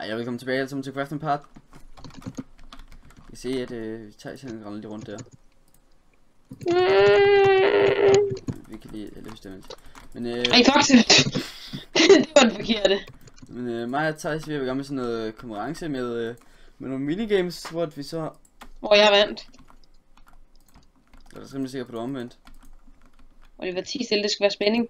Hej og velkommen tilbage alle sammen til Crafting Part. Jeg kan se at vi tager sådan lidt rundt der. Vi kan lige løse det. Men ej faktisk. Det var den forkerte. Men mig og Thijs, vi er i gang med sådan noget konkurrence med nogle minigames, hvor vi så... Hvor jeg vandt. Jeg er rimelig sikker på det omvendt. Og det var 10 stille, det skal være spænding.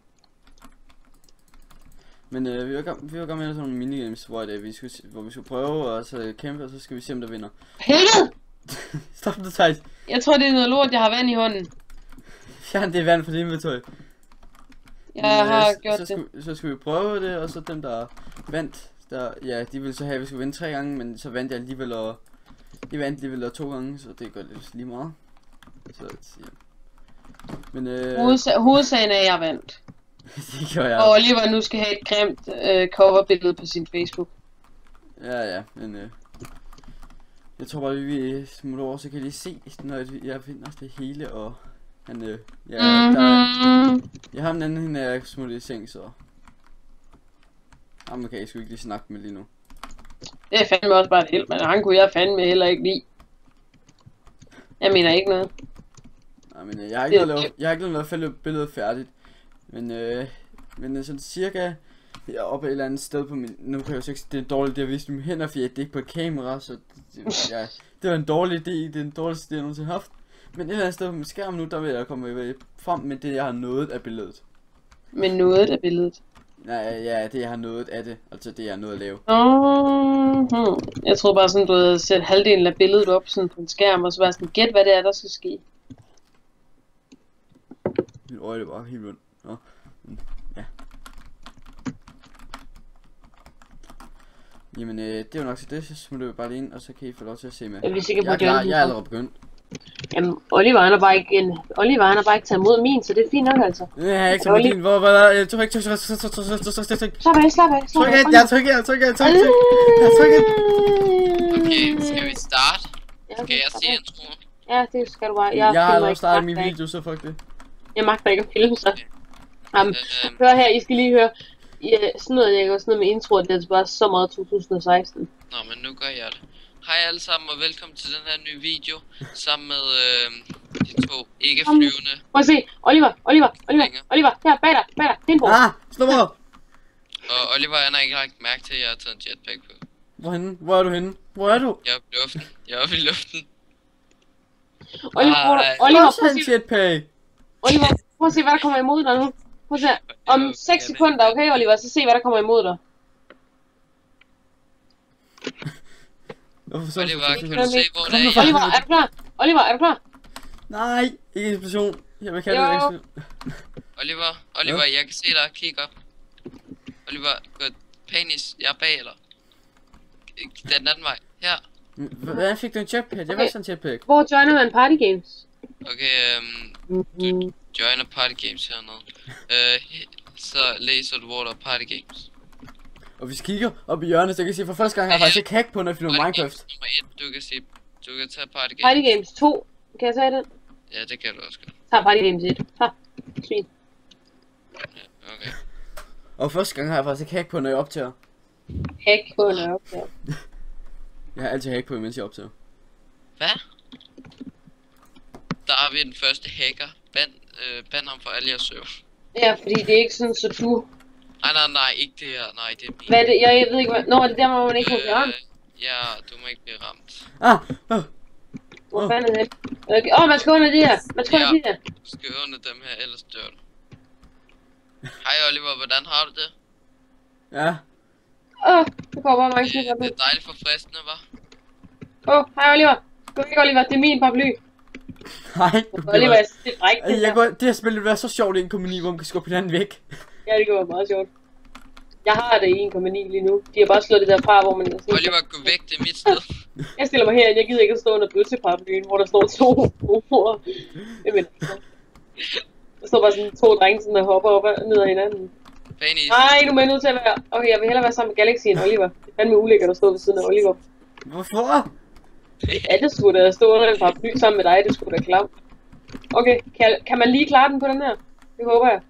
Men vi var i gang med sådan nogle minigames, hvor vi skulle prøve og så kæmpe, og så skal vi se om der vinder. Helvede! Stop det, Thijs. Jeg tror det er noget lort, jeg har vand i hånden. Fjern det vand fra det inventory. Jeg har gjort det. Så skulle vi prøve det, og så dem der vandt, ja, de ville så have at vi skulle vinde 3 gange, men så vandt jeg alligevel, og de vandt alligevel 2 gange, så det gør lidt lige meget. Så ja. Men hovedsagen er, at jeg vandt. det gjorde jeg. Og Oliver nu skal have et grimt coverbillede på sin Facebook. Ja, men jeg tror bare, vi smutter over, så kan I lige se, når jeg vinder det hele, og han, jeg har en anden, hende er smuttet i seng, så... Jamen kan jeg sgu ikke lige snakke med lige nu. Det er fandme også bare et held, men han kunne jeg fandme heller ikke lide. Jeg mener ikke noget. Nej, men jeg har ikke lavet billedet færdigt. Men sådan cirka... Jeg er oppe et eller andet sted på min... Nu kan jeg jo ikke... Det er dårligt, det har vist mine hænder, fordi det er ikke på et kamera, så... Det var en dårlig idé, det er den dårligste idé, jeg nogensinde har haft. Men et eller andet sted på min skærm nu, der vil jeg komme frem med det, jeg har nået af billedet. Men noget af billedet? Nej, ja, det jeg har nået af det. Altså det, jeg har nået at lave. Jeg troede bare sådan, du havde sat halvdelen af billedet op sådan på en skærm, og så var sådan, gæt hvad det er, der skal ske. Mit øje er bare helt rundt. Nå. Ja. Jamen, det er jo nok til det, så smutter vi bare lige ind, og så kan I få lov til at se med. Jeg er klar, jeg er allerede begyndt. Jamen, Oliver han har bare ikke taget imod min, så det er fint nok altså. Nej, jeg har ikke taget imod din, hvor jeg tror ikke, slap af. Jeg trykker. Okay, skal vi starte? Skal jeg se introen? Ja, det skal du bare. Jeg har allerede startet min video, så fuck det. Jeg magter ikke at filme så. Hør her, I skal lige høre. Sådan noget, jeg gør sådan noget med intro, det er bare så meget 2016. Nå, men nu gør jeg det. Hej alle sammen og velkommen til den her nye video sammen med de to ikke flyvende. Prøv at se, Oliver, her bag dig, Tinbo. Slå mig. Og Oliver han har ikke lagt mærke til, at jeg har taget en jetpack på. Hvor er du henne? Hvor er du? Jeg er oppe i luften. Jeg er oppe i luften. Oliver, prøv at se jetpack. Oliver, prøv at se, hvad der kommer imod dig nu. Prøv at se, om 6 sekunder, okay Oliver, så se hvad der kommer imod dig. Oliver, kan du se, hvor det er? Oliver, er du klar? Nej, ikke eksplosion. Jeg vil kalde det eksplosion. Oliver, jeg kan se dig. Kig op. Oliver, gå panis. Jeg er bag, eller? Den anden vej. Her. Hvordan fik du en jetpack? Det var sådan en jetpack. Hvor joiner man party games? Okay, du joiner party games hernede. Så læser du, hvor der er party games. Og hvis kigger op i hjørnet, så kan jeg se for første gang har jeg faktisk ikke hack på, når jeg finder Minecraft. Nummer 1, du kan se, du kan tage party games. Party games 2, kan jeg tage den? Ja, det kan du også godt. Tag party games 1. Svin. Ja, okay. Og første gang har jeg faktisk ikke hack på, når jeg optager. Hack på, når jeg optager. Jeg har altid hack på, mens jeg optager. Hvad? Der har vi den første hacker. Ban ham for alle jeres server. Ja, fordi det er ikke sådan, så du... Nej, ikke det her. Nej, det er min. Hvad er det? Jeg ved ikke, hvad... Nå, er det der, hvor man ikke må blive ramt? Ja, du må ikke blive ramt. Hvor fanden er det? Okay. Man skal under de her. Man skal under de her. Du skal under dem her, ellers dør du. Hej Oliver, hvordan har du det? Ja. Det går bare mange snikker. Det er dejligt forfriskende, hva'? Hej Oliver. Gå ikke Oliver, det er min paraply. Nej, Oliver, jeg synes, det er rigtigt. Det her spil vil være så sjovt i 1,9, hvor man kan skubbe hinanden væk. Ja, det kunne være meget sjovt. Jeg har det i 1,9 lige nu. De har bare slået det der fra, hvor man... Oliver, gå væk, det er mit sted. Jeg stiller mig herind, jeg gider ikke at stå under bøsseparaplyen, hvor der står 2 broer. Der står bare sådan 2 drenge, sådan, der hopper op og ned ad hinanden. Panis. Nej, nu er jeg nødt til at være... Okay, jeg vil hellere være sammen med Galaxy end Oliver. Det er fandme ulækkert at stå ved siden af Oliver. Hvorfor? Ja, det skulle da stå under en paraply sammen med dig, det skulle da klamt. Okay, kan man lige klare den på den her? Det håber jeg.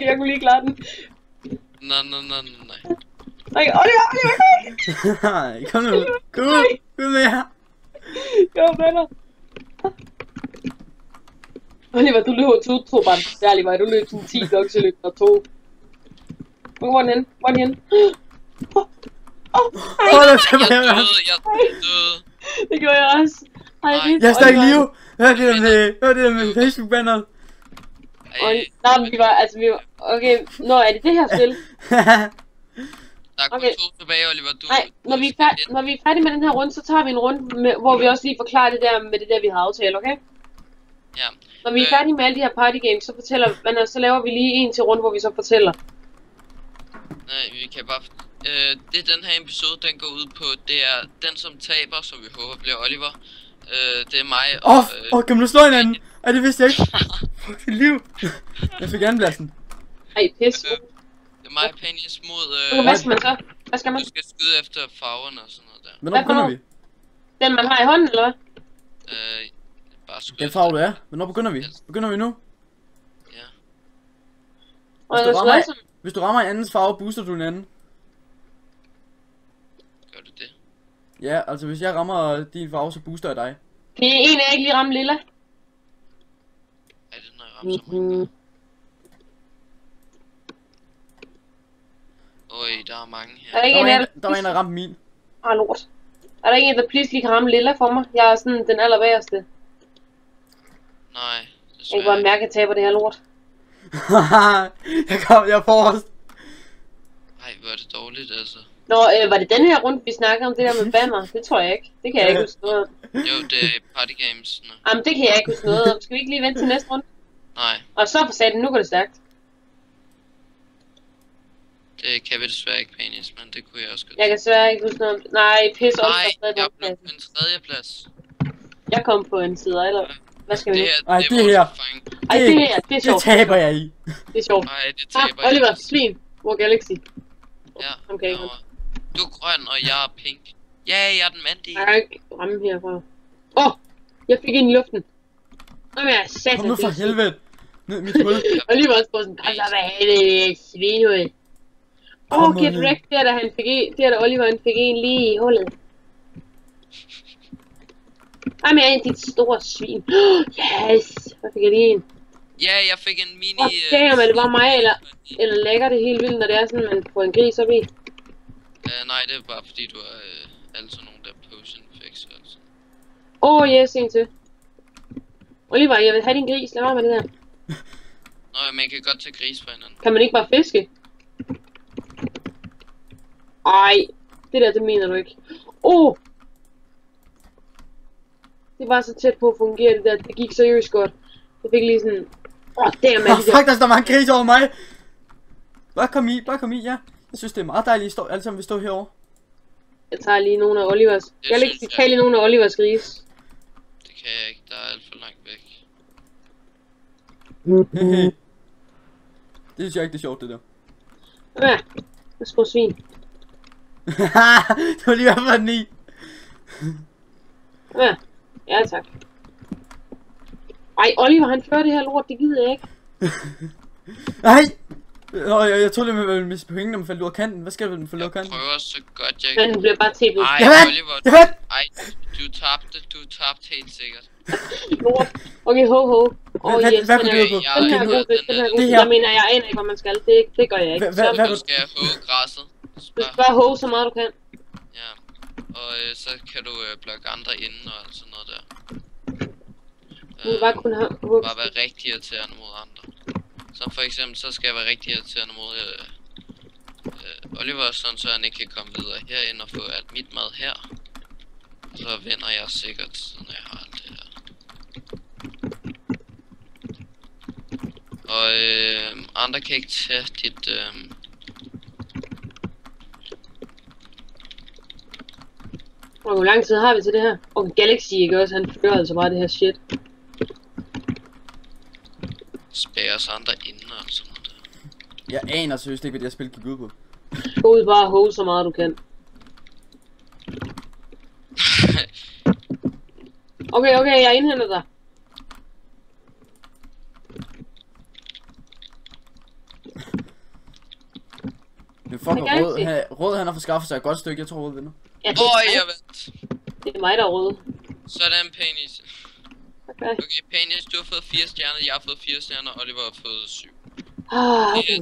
Jeg kunne lige klare den. Nej. Nej, Oliver. Kom nu. Kom med her. Kom med dig. Oliver, du løber 2 bare særlig vej. Du løb sådan 10 blokke, så løb der 2. Hvor er den henne? Hvor er den henne? Hold da kæft, Jeg døde. Det gjorde jeg også. Ej, jeg er stadig i live. Hør det der med Facebook-banneret. Nej, men vi var, okay, når er det her spil? Der er kun 2 tilbage, Oliver. Nej, når vi er færdige med den her runde, så tager vi en runde, hvor vi også lige forklarer det der med det der, vi har aftalt, okay? Ja. Når vi er færdige med alle de her party games, så laver vi lige en til runde, hvor vi så fortæller. Nej, vi kan bare... det den her episode, den går ud på, det er den som taber, som vi håber bliver Oliver. Det er mig og... kan man nu slå hinanden? Ej, det vidste jeg ikke. Fuck dit liv. Jeg fik andenpladsen. Ej, pis. Det er mig og Penis mod... Hvad skal man så? Hvad skal man? Du skal skyde efter farverne og sådan noget der. Hvornår begynder vi? Den man har i hånden, eller hvad? Bare skyde. Den farve, det er. Hvornår begynder vi? Begynder vi nu? Ja. Hvis du rammer en andens farve, booster du en anden. Gør du det? Ja, altså hvis jeg rammer din farve, så booster jeg dig. Kan en af ikke lige ramme lilla? Er det, når jeg rammer så mange? Øj, der er mange her. Er der ikke der var en, der ramte min. Lort. Er der ikke en, der pludselig lige kan ramme lilla for mig? Jeg er sådan den allerbæreste. Nej, jeg kan bare mærke, at jeg taber det her lort. jeg er forrest. Ej, hvor er det dårligt, altså. Nå, var det den her runde, vi snakkede om det der med banner? Det tror jeg ikke. Det kan jeg ikke huske noget om. Jo, det er party games. Jamen, det kan jeg ikke huske noget om. Skal vi ikke lige vente til næste runde? Nej. Og så for satan, nu går det stærkt. Det kan vi desværre ikke, Penis, men det kunne jeg også godt. Jeg kan desværre ikke huske noget om det. Nej, pis også. Nej, jeg blev på en 3. plads. Jeg kom på en side, eller hvad skal vi nu? Ej, det her. Ej, det her, det er sjovt. Det taber jeg i. Det er sjovt. Nej, det taber jeg. Oliver, svin. War Galaxy. Ja, okay. Du er grøn, og jeg er pink. Ja, jeg er den mandige. Jeg kan ikke ramme herfra. Jeg fik en i luften. Nå, men jeg satan. Kom nu for helvede. Ned mit hul. Oliver også på sådan, kom så, hvad er det, svinhul. Get wrecked, det er da Oliver, han fik en lige i hullet. Ej, men jeg er en dit store svin. Yes, hvad fik jeg lige en? Ja, jeg fik en mini... Damn, er det bare mig, eller lægger det helt vildt, når det er sådan, man får en gris op i? Nej, det er bare fordi, du er altså nogen der potion fix og altså. Yes, en til. Oliver, jeg vil have din gris, lad mig med det der. Nå, man kan godt tage gris for hinanden. Kan man ikke bare fiske? Ej, det der, det mener du ikke. Det var så tæt på at fungere det der, det gik seriøst godt. Jeg fik lige sådan... damn, man. Fuck, der står mange grise over mig. Bare kom i, ja. Jeg synes, det er meget dejligt, at alle sammen vil stå herovre. Jeg tager lige nogle af Olivers. Jeg vil ikke tage lige nogle af Olivers grise. Det kan jeg ikke, der er alt for langt væk. Det synes jeg ikke, det er sjovt, det der. Ja, værsgo svin. Det var lige hvad for den i. Ja, tak. Ej, Oliver, han fører det her lort, det gider jeg ikke. Nej! Jeg troede, det ville miste pointen, når man faldt ud af kanten. Hvad skal du, når man faldt ud af kanten? Jeg prøver så godt, jeg kan. Den bliver bare tæppet. Ej, Oliver. Ej, du tabte helt sikkert. Lort. Okay, ho. Hvad kan du på? Den her god. Jeg mener, jeg aner ikke, hvad man skal. Det gør jeg ikke. Du skal hoge græsset. Du skal bare hoge så meget du kan. Ja, og så kan du blokke andre inden og alt sådan noget der. Bare være rigtig irriterende mod andre. Så for eksempel, så skal jeg være rigtig irriterende mod Oliver, sådan så han ikke kan komme videre herind og få alt mit mad her. Så vinder jeg sikkert, når jeg har alt det her. Og andre kan ikke tage dit... Hvor lang tid har vi til det her? Og Galaxy, ikke også? Han fører altså bare det her shit. Spærer os andre inden og sådan noget der. Jeg aner seriøst ikke, hvad det her spil gik ud på. Gå ud bare og hoge så meget du kan. Okay, jeg indhenter dig. Det er fucking rød, han har fået skaffet sig et godt stykke, jeg tror rød vinder. Ja, Jeg vandt. det er mig, der er rød. Sådan, Penis. Okay. Okay, Penis, du har fået 4 stjerner, jeg har fået 4 stjerner, Oliver har fået 7. Okay.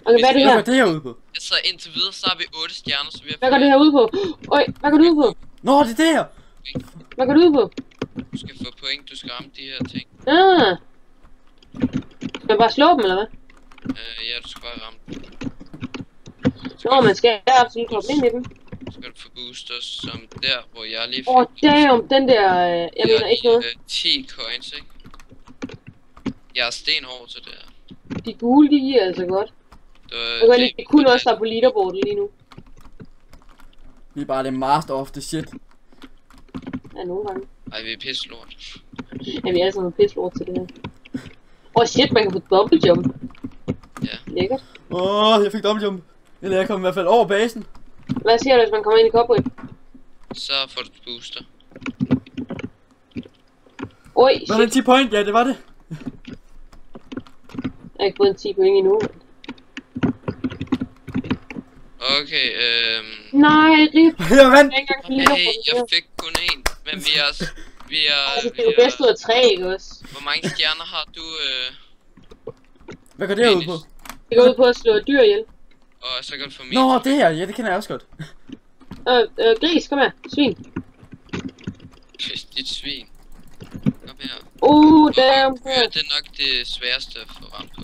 Okay, hvad er det Hvad her? går det her ud på? Så indtil videre, så har vi 8 stjerner, så vi har... Hvad går det her ud på? Øj, hvad går det ud på? Nå, det er det her! Hvad går det ud på? Du skal få point, du skal ramme de her ting. Ah. Skal jeg bare slå dem, eller hvad? Ja, du skal bare ramme dem. Nå, man skal absolut hoppe ind i dem. Så skal du få boosters, som der, hvor jeg lige Åh, damn, den der, jeg mener ikke noget. 10 coins, ikke? Jeg er stenhård til det her. De gule, de giver altså godt. Jeg kan lide, det kunne også der på leaderboardet lige nu. Vi er bare det master of the shit. Ja, nogle gange. Ej, vi er pisse lort. Ja, vi er altså noget pisse lort til det her. Åh, shit, man kan få double jump. Ja. Lækkert. Jeg fik dobbeltjump. Eller jeg kom i hvert fald over basen. Hvad siger du, hvis man kommer ind i cobweb? Så får du et booster. Oj, Var det 10 point? Ja, det var det. jeg har ikke fået en 10 point endnu. Okay, Nej, rip. Jeg vandt. jeg fik kun én, men vi er... Altså, det er jo bedst ud af 3, ikke også? Hvor mange stjerner har du, Hvad går det her ud på? Det går ud på at slå et dyr ihjel. Og så kan du få min. Nå, det her. Ja, det kender jeg også godt. Gris, kom her. Svin. Dit svin. Kom her. Damn. Det er nok det sværeste at få ramt på.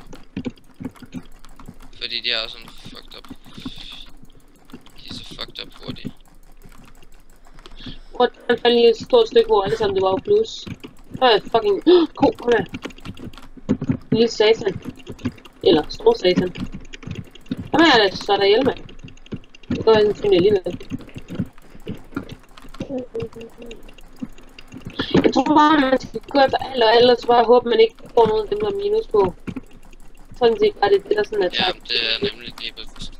Fordi de er sådan fucked up. De er så fucked up hurtigt. Prøv at falde lige et stort stykke, hvor alle sammen det var jo plus. Fucking... Ko, kom her. Lille satan. Eller stor satan. Kom her, så er der ihjel, mand. Det går jeg sådan alligevel. Jeg tror bare, man skal gå efter alt og alt, og så bare håbe, man ikke får noget af dem, der er minus på. Sådan set bare det, der sådan er Ja, det er nemlig lige præcis.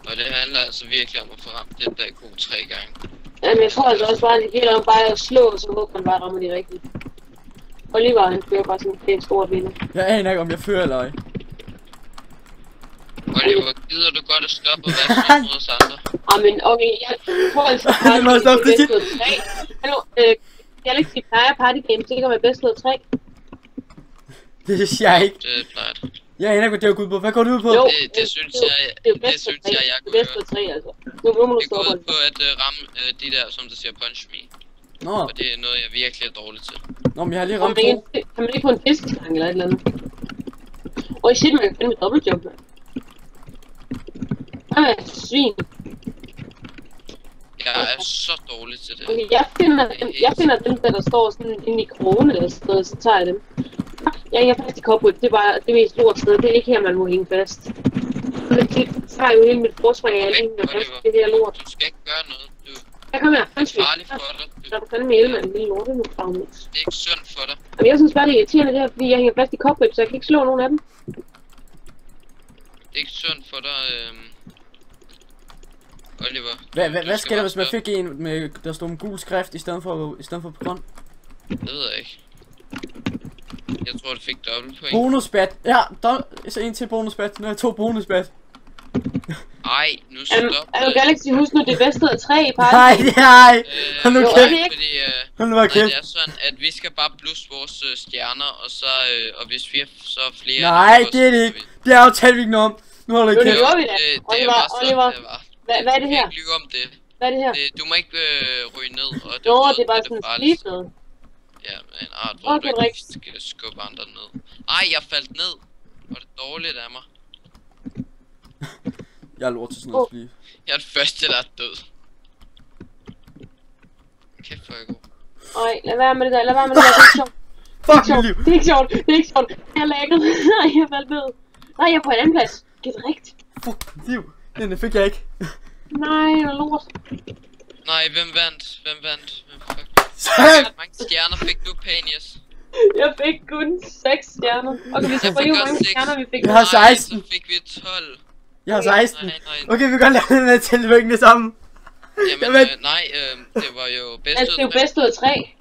Og det handler altså virkelig om at få ramt den der god 3 gange. Jamen, jeg tror altså også bare, at det gælder om bare at slå, og så håber man bare rammer de rigtige. Oliver, han fører bare sådan en pæn stor vinder. Jeg aner ikke, om jeg fører eller ej. Oliver, gider du godt at stoppe og være sådan mod os andre? Men okay, jeg tror altså bare, må stoppe det bedst ud af 3. Hallo, Galaxy plejer Party Games ikke at være bedst ud af 3? Det siger jeg ikke. Det plejer det. Jeg aner ikke, hvad det går ud på. Hvad går det ud på? Jo, Det synes jeg, det er jo bedst ud af 3. jeg Det er kunne bedst ud af 3, altså. Nu må du Det går stoppe. ud på at ramme de der, som der siger punch me. Nå, Og det er noget, jeg virkelig er dårlig til. Nå, men jeg har lige Kan ramt man 2. ikke få en fiskestang eller et eller andet? Shit, man kan finde med dobbeltjump, mand. Svin. Jeg er så dårlig til det. Okay, jeg finder dem, der står sådan inde i krogene eller sådan noget, så tager jeg dem. Jeg hænger fast i cobweb, det er bare det mest lort sted, det er ikke her, man må hænge fast. Men det tager jo hele mit forspring, jeg hænger fast i det her lort. Du skal ikke gøre noget. Jeg kommer her, Det er farligt for dig. så er du fandme ihjel, mand, lille lorte nu, fagmus. Det er ikke sundt for dig. Jamen, jeg synes bare, det er irriterende det her, fordi jeg hænger fast i cobweb, så jeg kan ikke slå nogen af dem. Det er ikke sundt for dig, Oliver. Hvad sker der, hvis man fik en med, der stod en gul skrift i stedet for grøn? Det ved jeg ikke. Jeg tror, du fik dobbelt point. Bonusbat. Ja, så en til bonusbat. Nu har jeg 2 bonusbat. Ej, nu stop. Galaxy, husk nu, det er bedst ud af 3 i party. Nej. Hold nu kæft. Fordi, Hold nu bare kæft. det er sådan, at vi skal bare blusse vores stjerner, og så, og hvis vi er så flere... Nej, det er det ikke. Det er aftalt vi ikke noget om. Nu holder jeg Jo, det kæft. gjorde vi da. Oliver, hvad er det her? Jeg kan ikke lyve om det. Hvad er det her? Du må ikke ryge ned, og det, Nå, det er bare sådan en slip noget. Ja, en art, hvor Okay, du ikke skal skubbe andre ned. Ej, jeg faldt ned. Var det dårligt af mig? Jeg er lort til sådan noget spil. Jeg er den første, der er død. Kæft, hvor er jeg god. Ej, lad være med det der, det er ikke sjovt. Fuck mit liv. Det er ikke sjovt. Jeg er lagget. Nej, jeg faldt ned. Nej, jeg er på en anden plads. Det er rigtigt. Fuck mit liv. Den fik jeg ikke. Nej, jeg er lort. Nej, hvem vandt? Hvem fuck? Hvor mange stjerner fik du, Panius? Jeg fik kun 6 stjerner. Okay, vi skal få hvor mange stjerner vi fik. Jeg har 16. Så fik vi 12. Jeg har 16. Nej. Okay, vi kan godt lade den her tilvægende sammen. Jamen, det var jo bedst Altså, det er jo bedst ud af 3.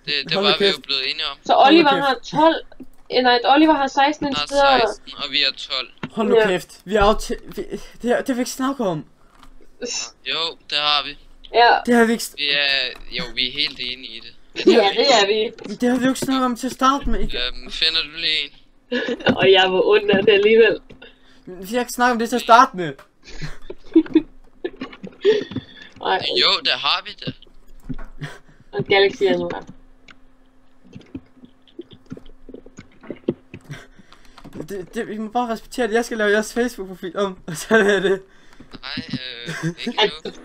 Det var vi jo blevet enige om. Så Oliver har 12. Nej, Oliver har 16 Han steder. har 16, og vi er 12. Hold nu Ja. kæft. Vi er det har vi ikke snakket om. Jo, det har vi. Ja, Det har vi ikke... Vi er helt enige i det. ja, det er vi. Det har vi jo ikke snakket om til at starte med. Finder du lige en? Og jeg var under det alligevel. Vi har ikke snakket om det til at starte med. Nej, Jo, det har vi det. og Galaxy er nu her. Vi må bare respektere det. Jeg skal lave jeres Facebook-profil om, og så er det. Nej, ikke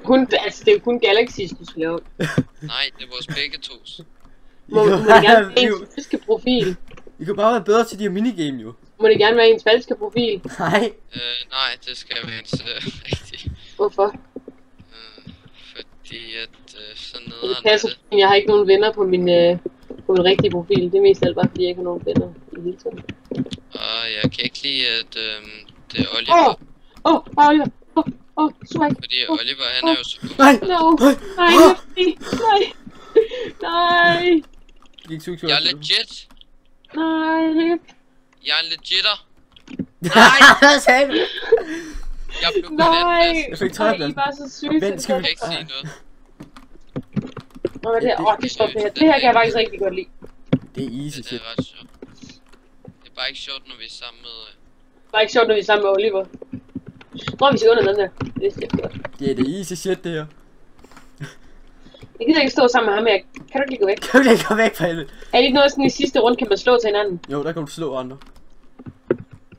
nu. Det er jo kun Galaxy, du skal lave. Nej, det er vores begge tos. Må det gerne være ens falske profil? I kunne bare være bedre til de her minigame, jo. Må det gerne være ens falske profil? Nej. Nej, det skal være ens rigtige. Hvorfor? Fordi at sådan Det nederen passer, jeg har ikke nogen venner på min rigtige profil. Det er mest alt bare, fordi jeg ikke har nogen venner i hele tiden. Og jeg kan ikke lide, at det er Oliver. Oliver. Swag. Fordi Oliver, han er jo så god. Nej. No. Nej. Det gik sygt. Jeg er legit. Nej. Jeg er legitter. Nej, hvad sagde du? Jeg blev på den Nej. plads. Jeg fik I tredjeplads. var så syge. Vent, skal Jeg vi- kan ikke sige noget. Hvad er det her? Det er sjovt det her. Det her kan jeg faktisk rigtig godt lide. Det er easy Det shit. er ret sjovt. Det er bare ikke sjovt, når vi er sammen med... Det var ikke sjovt, når vi er sammen med Oliver. Nå, vi skal under den der. Det er sjovt godt. Det er det easy shit, det her. Jeg gider ikke stå sammen med ham, men kan du ikke lige gå væk? Kan du ikke gå væk fra helvede? Er det ikke noget sådan i sidste runde, kan man slå til hinanden? Jo, der kan du slå andre.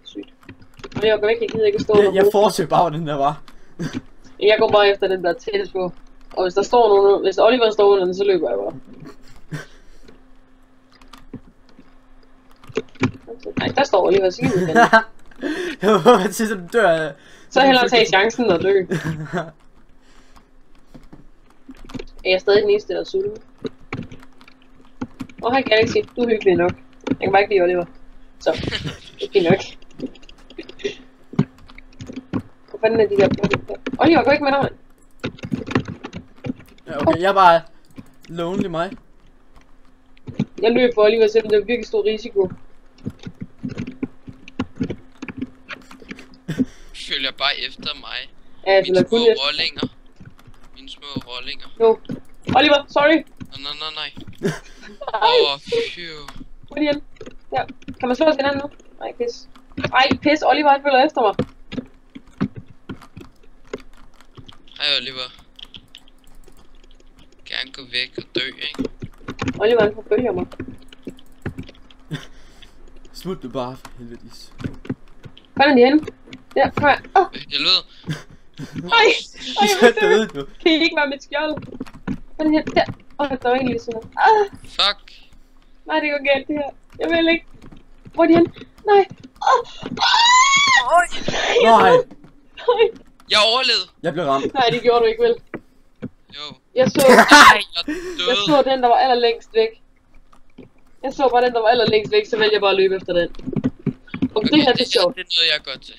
Sygt. Og jeg går væk, jeg gider ikke stå Jeg fortsætter bare, hvor den der var. Jeg går bare efter den der tættest på. Og hvis der står nogen, hvis Oliver står under den, så løber jeg bare. Nej, der står Oliver, så kan vi Jeg håber, at sidst du dør af... så hellere tage chancen og dø. Er jeg stadig den eneste, der er sulten? Hej Galaxy, du er hyggelig nok. Jeg kan bare ikke lide Oliver. Så, det er fint nok. Hvor fanden er de der på? Oliver, gå ikke med dig, mand. Ja, okay, jeg er bare lonely mig. Jeg løb for Oliver, selvom det var virkelig stor risiko. Følger bare efter mig. Ja, jeg Mine følger små kun efter. rollinger. Mine små rollinger. Jo. Oliver, sorry. Nej. Ej, Phew. hvor er de henne? Ja. Kan man slå os hinanden nu? Nej, pis. Ej, pis. Oliver, han følger efter mig. Hej Oliver. Gerne gå væk og dø, ikke? Oliver, han forfølger mig. Smut du bare for helvedes. Hvor er de henne? Ja, kom her. Helvede. Ej, Du skal jeg vil døde dø. nu. Kan I ikke være mit skjold? Hvor er de henne? Der. Der var en lige sådan her. Fuck. Nej, det går galt det her. Jeg vil ikke. Hvor er de henne? Nej. Nej, Nej. Jeg overlevede. jeg blev ramt. Nej, det gjorde du ikke, vel? Jo. Jeg så, Nej, jeg jeg så døde. den, der var allerlængst væk. Jeg så bare den, der var allerlængst væk, så valgte jeg bare at løbe efter den. Og det her, det er sjovt. Det er noget, jeg er godt til.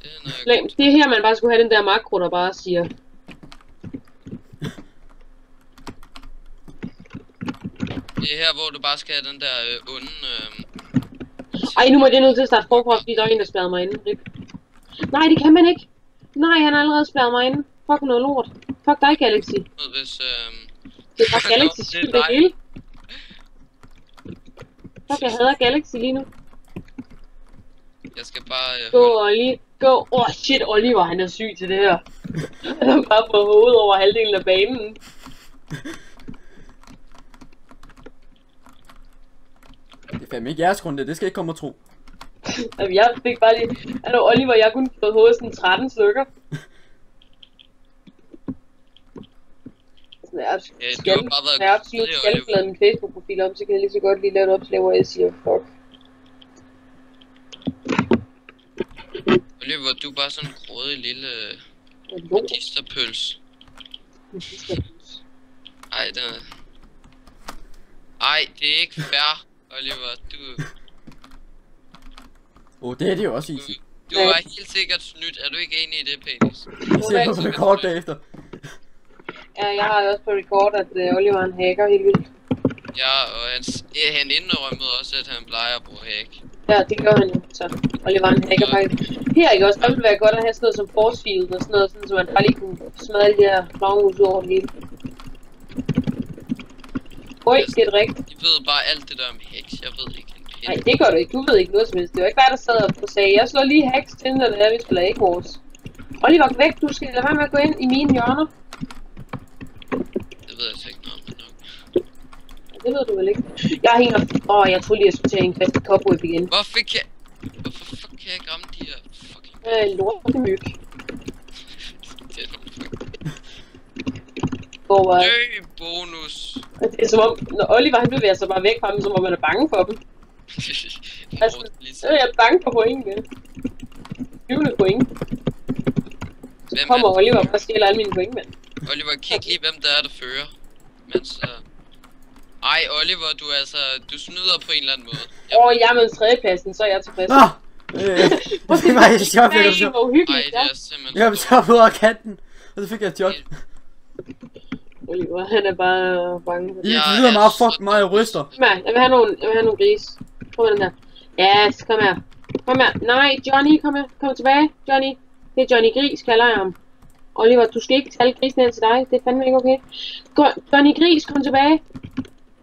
Det er noget, jeg er godt til. Det er her, man bare skulle have den der makro, der bare siger. Det er her, hvor du bare skal have den der onde... Ej, nu må jeg nødt til at starte forfra, fordi der er en, der spærrede mig inde. Rip. Nej, det kan man ikke. Nej, han har allerede spærret mig inde. Fuck noget lort. Fuck dig, Galaxy. Hvis... Det er bare Galaxy Det er skyld, det dig. hele. Fuck, jeg hader Galaxy lige nu. Jeg skal bare... Gå, Olli. Gå. Shit, Oliver, han er syg til det her. Han har bare fået hovedet over halvdelen af banen. Det er fandme ikke jeres grund, det skal ikke komme og tro. Altså, jeg fik bare lige... Altså, Oliver, jeg har kun fået hovedet sådan 13 stykker. Sådan, du har bare været jeg absolut kedelig, skal Oliver. lade min Facebook-profil om, så kan jeg lige så godt lige lave et opslag, hvor jeg siger fuck. Oliver, du er bare sådan en grådig lille Lort. medisterpøls. Ej, det er... Ej, det er ikke fair, Oliver. Det er det jo også easy. Du var helt sikkert snydt. Er du ikke enig i det, Penis? Jeg ser på rekord bagefter. Ja, jeg har også på record, at Oliver han hacker helt vildt. Ja, og han indrømmede også, at han plejer at bruge hack. Ja, det gør han jo. Så Oliver han hacker faktisk. Her ikke også, der ville være godt at have sådan noget som force field og sådan noget, sådan, så man bare lige kunne smadre alle de her flagermus over det hele. Oj, det er rigtigt. De ved bare alt det der med hacks, jeg ved ikke en pind. Nej, det gør du ikke. Du ved ikke noget som helst. Det var ikke bare der sad og sagde, jeg slår lige hacks til, når det er, vi spiller Egg Wars. Oliver, væk. Du skal lade være med at gå ind i mine hjørner. Det ved jeg så ikke noget om det nok. Det ved du vel ikke. Jeg hænger... jeg troede lige, jeg skulle til at hænge fast i cobweb igen. Hvorfor fuck kan jeg ikke ramme de her fucking... Lortemyg. Det er nogle fucking... Hvor... Dø bonus! Det er som om, når Oliver han bevæger sig bare væk fra dem, som om man er bange for dem. Altså, så er jeg bange for pointene. 20 point. Så kommer Oliver bare og stjæler alle mine point, mand. Oliver, kig lige hvem der er, der fører. Mens ej, Oliver, du snyder på en eller anden måde. Jeg er med tredjepladsen, så er jeg tilfreds. Nå! Det var et chok, jeg kom så. Ej, det er simpelthen... Jeg kom så ud af kanten, og så fik jeg et chok. Oliver, han er bare bange. Det lyder meget fucking meget, jeg ryster. Kom her, jeg vil have nogle gris. Kom med den her. Yes, kom her. Kom her. Nej, Johnny, kom her. Kom tilbage, Johnny. Det er Johnny Gris, kalder jeg ham. Oliver, du skal ikke tage grisen hen til dig. Det er fandme ikke okay. Johnny Gris, kom tilbage.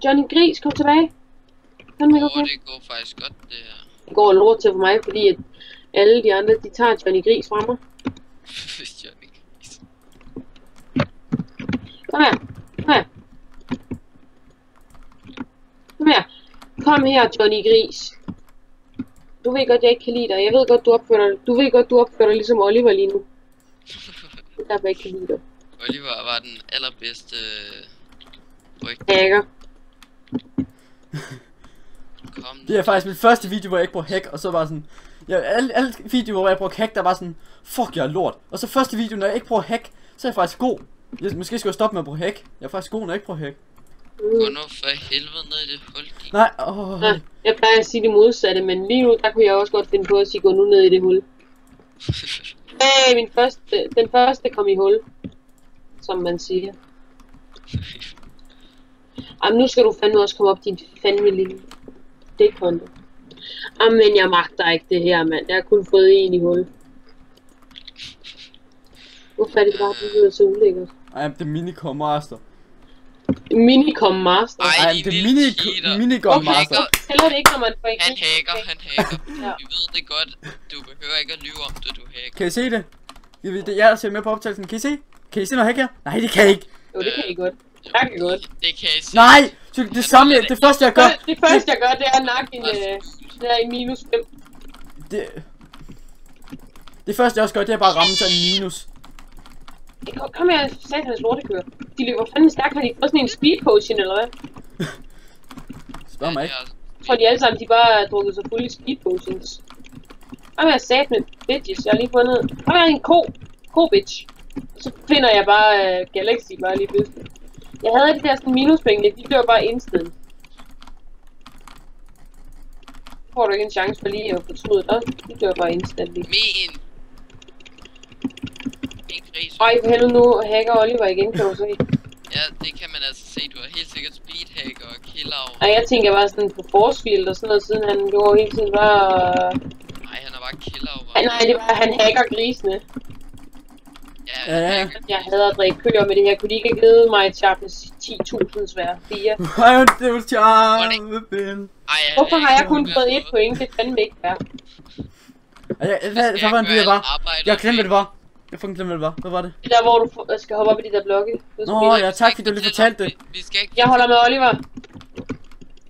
Johnny Gris, kom tilbage. Fandme ikke okay. Det går faktisk godt, det her. Det går lort til for mig, fordi at alle de andre, de tager Johnny Gris fra mig. Johnny Gris. Kom her. Kom her. Kom her. Kom her, Johnny Gris. Du ved godt, jeg ikke kan lide dig. Jeg ved godt, du ved godt, du opfører dig ligesom Oliver lige nu. Det er derfor, jeg ikke kan lide dig. Oliver var den allerbedste hacker. Det er faktisk min første video, hvor jeg ikke bruger hack, og så var sådan... alle videoer, hvor jeg bruger hack, der var sådan... Fuck, jeg er lort. Og så første video, når jeg ikke bruger hack, så er jeg faktisk god. Måske skal jeg stoppe med at bruge hack. Jeg er faktisk god, når jeg ikke bruger hack. Gå nu for helvede ned i det hul, din. Nej, ja, jeg plejer at sige det modsatte, men lige nu, der kunne jeg også godt finde på at sige, gå nu ned i det hul. Den første kom i hul, som man siger. Jamen, nu skal du fandme også komme op, din fandme lille dækhånd. Jamen, jeg magter ikke det her, mand. Jeg har kun fået en i hul. Hvorfor er det bare blevet så ulækkert? I am the Minicom Master. Minicom Master? I am the Minicom Master. Heller det ikke, når man får ikke... Han hacker. Ja. Vi ved det godt. Du behøver ikke at lyve om det, du hacker. Kan I se det? Det er jeg, der ser med på optagelsen. Kan I se? Kan I se, når jeg hacker? Nej, det kan I ikke. Jo, det kan I godt. Jeg kan godt. Det kan I se. Nej! Det første jeg gør... Det første jeg gør, det er at nakke en minus 5. Det første jeg også gør, det er bare at ramme sådan en minus. Kom her, satans lortekører. De løber fandme stærkt, har de fået sådan en speed potion, eller hvad? Spørg mig ikke. Jeg tror, de alle sammen, de bare har drukket sig fulde speed potions. Kom her, satme bitches, jeg har lige fundet... Kom her, en ko-bitch. Så finder jeg bare Galaxy bare lige pludselig. Jeg havde de der sådan minuspenge, de dør bare instant. Får du ikke en chance for lige at få smået dig? De dør bare instant. Min gris. Ej, for helvede, nu hacker Oliver igen, kan du se. Ja, det kan man altså se. Du er helt sikkert speedhacker og killer over. Ej, jeg tænker bare sådan på force field og sådan noget, siden han gjorde hele tiden bare... Nej, han er bare killer over. Nej, det var, han hacker grisene. Ja. Jeg hader at dræbe køer med det her. Kunne de ikke have givet mig et sharpness 10.000 svær? 4. Hvorfor har jeg kun fået 1 point? Det fandme ikke værd. Hvad var det var? Jeg glemte det var. Jeg fucking glemte det var. Hvad var det? Det der, hvor du skal hoppe op i de der blokke. Nå, ja, tak fordi du lige fortalte det. Jeg holder med Oliver.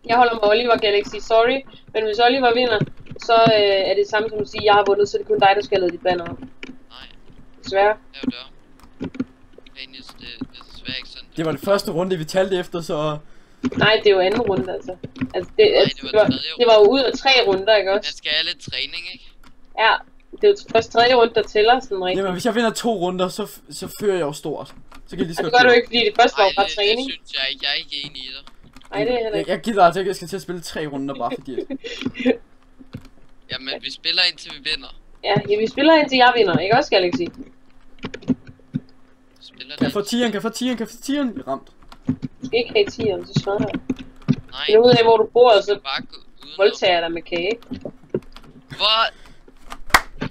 Jeg holder med Oliver Galaxy, sorry. Men hvis Oliver vinder, så er det samme som at sige, at jeg har vundet, så er det kun dig, der skal have lavet dit banner op. Nej. Desværre. Det var det første runde, vi talte efter, så... Nej, det er jo anden runde, altså. Det var jo ud af 3 runder, ikke også? Man skal have lidt træning, ikke? Ja, det er jo først 3. runde, der tæller sådan rigtigt. Jamen, hvis jeg vinder 2 runder, så fører jeg jo stort. Så kan jeg lige så godt... Det gør du ikke, fordi det første var bare træning. Det synes jeg ikke. Jeg er ikke enig i dig. Nej, det er heller ikke. Jeg gider altså ikke, jeg skal til at spille 3 runder bare fordi... Jamen, vi spiller indtil vi vinder. Ja, vi spiller indtil jeg vinder, ikke også, Galaxy? Kan jeg få 10'eren, kan jeg få 10'eren, ramt. Du skal ikke have 10'eren, så smadrer jeg. Nej, Find ud af, hvor du bor, og så bare gå uden voldtager jeg dig med kage. Hvor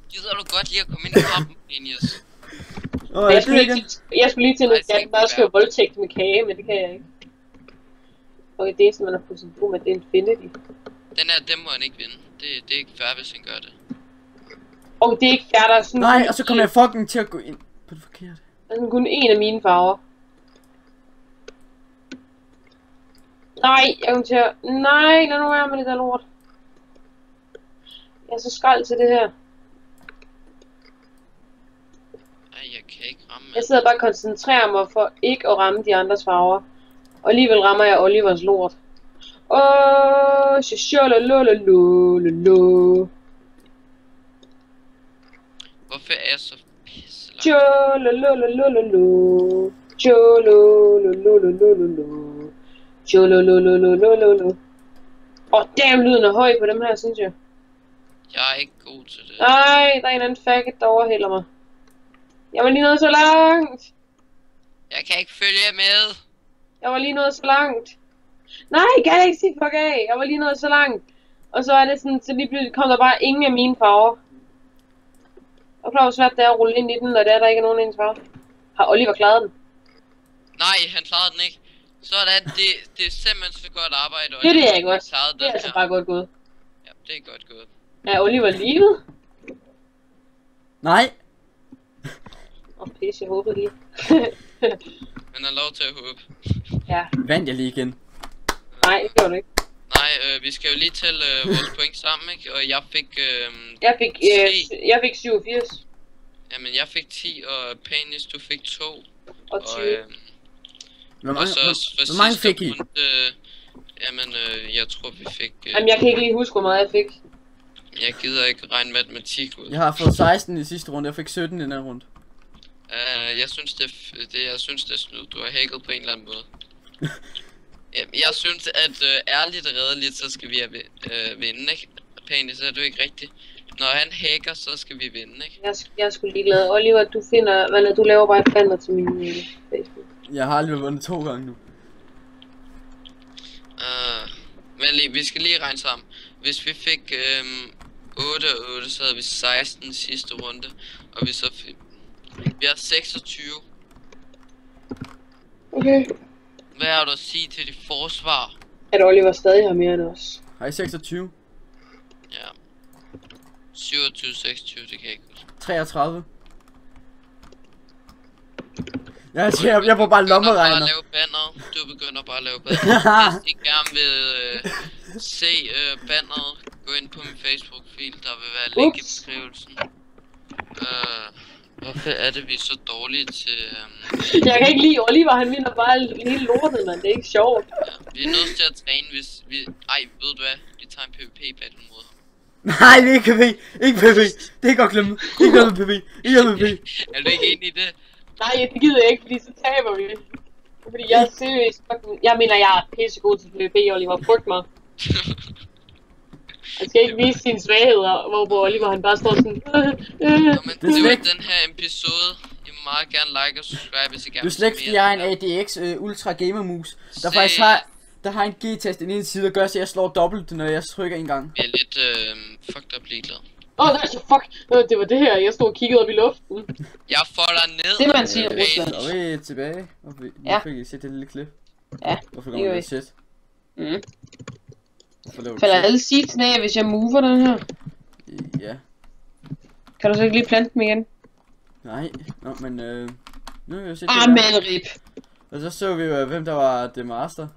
gider du godt lige at komme ind i kampen, Genius? Jeg skulle lige til at der skal voldtægt med kage, men det kan jeg ikke. Okay, det eneste, man har på sin brug med, det er Infinity. Den her, dem må han ikke vinde. Det er ikke fair, hvis han gør det. Okay, det er ikke fair, der er sådan... Nej, og så kommer jeg fucking til at gå ind på det forkerte. Der er kun en af mine farver. Nej, jeg kommer til at... Nej, lad nu være med det der lort. Jeg er så skrald til det her. Ej, jeg kan ikke ramme. Jeg sidder bare og koncentrerer mig for ikke at ramme de andres farver. Og alligevel rammer jeg Olivers lort. Åh, shalalalalalalala. Hvorfor er jeg så pisselang? Shalalalalalalala. Shalalalalalalala. Shalalalalalalala. Åh, damn, lyden er høj på dem her, synes jeg. Jeg er ikke god til det. Nej, der er en anden faggot, der overhælder mig. Jeg var lige nået så langt. Jeg kan ikke følge med. Jeg var lige nået så langt. Nej, Galaxy, fuck af. Jeg var lige nået så langt. Og så er det sådan, så lige pludselig kom der bare ingen af mine farver. Og klar, hvor svært det er at rulle ind i den, når det er, der ikke er nogen af ens farver. Har Oliver klaret den? Nej, han klarede den ikke. Sådan, det er simpelthen så godt arbejde. Det er det, jeg godt. Klarede Det er den altså her. bare godt gået. Ja, det er godt gået. Er Oliver livet? Nej. Pisse, jeg håber lige. Han har lov til at håbe. Ja. Vandt jeg lige igen. Nej, det gjorde du ikke. Nej, vi skal jo lige tælle vores point sammen, ikke? Og jeg fik... Jeg fik 87. Jamen, jeg fik 10, og Penis, du fik 2. Og 20. Hvor Hvor mange fik I? Jamen, jeg tror vi fik... Jamen, jeg kan ikke lige huske, hvor meget jeg fik. Jeg gider ikke regne matematik ud. Jeg har fået 16 i sidste runde, jeg fik 17 i den her runde. Jeg synes det er snyd. Du har hacket på en eller anden måde. Jeg synes at ærligt og redeligt, så skal vi vinde, ikke? Penis, er du ikke rigtigt? Når han hacker, så skal vi vinde, ikke? Jeg er sgu ligeglad. Oliver, du finder... Hvad du laver bare et banner til min Facebook. Jeg har aldrig vundet 2 gange nu. Men vi skal lige regne sammen. Hvis vi fik 8 og 8, så havde vi 16 sidste runde. Og vi så fik... Vi har 26. Okay. Hvad har du at sige til dit forsvar? At Oliver stadig har mere end os. Har I 26? Ja. 27, 26, det kan jeg ikke huske. 33. Jeg bruger bare lommeregner. Du begynder bare at lave banner. Hvis I gerne vil se banneret, gå ind på min Facebook-fil, der vil være link i beskrivelsen. Hvorfor er det, vi er så dårlige til... Jeg kan ikke lide Oliver, han vinder bare hele lortet, men det er ikke sjovt. Ja, vi er nødt til at træne, hvis vi... Ej, ved du hvad? Vi tager en PvP-battle mod ham. Nej, det er ikke PvP. Ikke PvP. Det er godt glemme. Ikke noget med PvP. Ikke noget med PvP. Er du ikke enig i det? Nej, det gider jeg ikke, fordi så taber vi. Fordi jeg er seriøst fucking... Jeg mener, jeg er pissegod til PvP, Oliver. Frygt mig. Han skal ikke vise sine svagheder, hvor Oliver han bare står sådan... Men det var den her episode. I må meget gerne like og subscribe, hvis I gerne vil se mere. Du jeg har en ADX Ultra Gamer Mus, der faktisk har en G-test i den ene side, der gør, så jeg slår dobbelt, når jeg trykker en gang. Jeg er lidt fucked up ligeglad. Åh, det er så fuck. Det var det her, jeg stod og kiggede op i luften. Jeg folder ned. Det man siger, Rusland. Og vi er tilbage, og vi fik I set det lille klip. Ja, hvorfor kommer det shit? Falder alle seedsene af, hvis jeg mover den her? Ja. Kan du så ikke lige plante dem igen? Nej, nå, men nu har vi jo set men rip. Og så vi jo, hvem der var The Master.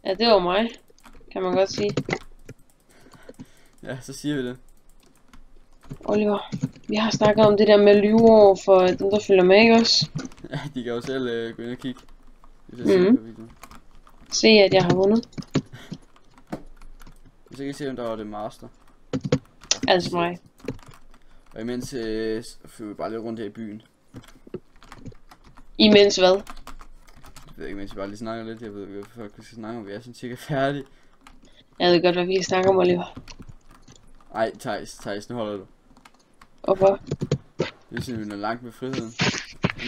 Ja, det var mig, kan man godt sige. Ja, så siger vi det. Oliver, vi har snakket om det der med lyve over for dem, der følger med, ikke også? Ja, de kan jo selv gå ind og kigge. Se, at jeg har vundet. Hvis jeg kan se, hvem der var The Master. Altså mig. Og imens fører vi bare lidt rundt her i byen. Imens hvad? Jeg ved ikke, mens vi bare lige snakker lidt. Jeg ved ikke, hvad vi skal snakke om. Vi er sådan cirka færdige. Jeg ved godt, hvad vi kan snakke om, Oliver. Ej, Thijs, nu holder du. Hvorfor? Det er sådan, vi er langt med friheden.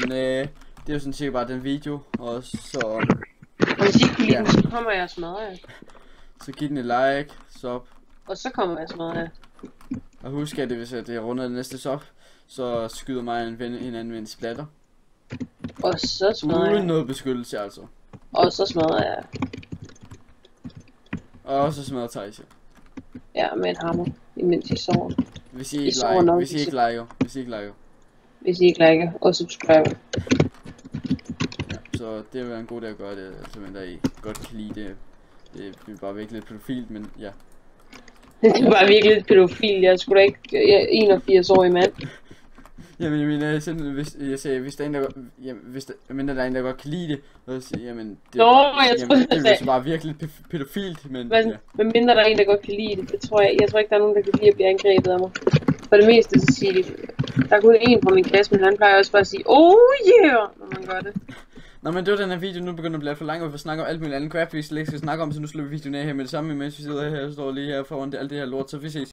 Men det er jo sådan cirka bare den video. Og så... Og hvis I ikke kunne lide den, så kommer jeg og smadrer jer. Så giv den et like, sub. Og så kommer jeg og smadrer jer. Og husk, at hvis jeg runder det næste sub, så skyder mig en anden en splatter. Og så smadrer Uden jeg. noget beskyttelse, altså. Og så smadrer jeg. Og så smadrer Thijs. Ja, med en hammer. Imens I sover. Hvis I I ikke sover liker, nok, hvis I ikke liker, hvis I ikke liker. Hvis I ikke liker og subscriber. Ja, så det vil være en god dag at gøre det, altså, men der I godt kan lide det. Det bliver bare virkelig lidt pædofilt, men ja. Det er bare virkelig lidt pædofil. Jeg er sgu da ikke 81-årig mand. Jamen, jeg mener, hvis der er en, der, jamen, der er en, der godt kan lide det, og så, jamen, det, Nå, jeg troede, det jeg er så sagde. bare virkelig pædofilt, men Hvad, ja. Hvad mindre der er en, der godt kan lide det, det tror jeg. Jeg tror ikke, der er nogen, der kan lide at blive angrebet af mig. For det meste, så siger de, der er kun en fra min klasse, men han plejer også bare at sige, oh yeah, når man gør det. Nå, men det var den her video, nu begynder at blive for lang, og vi får snakke om alt muligt andet crap, vi slet ikke skal snakke om, så nu slutter vi videoen af her med det samme, mens vi sidder her og står lige her foran alt det her lort, så vi ses.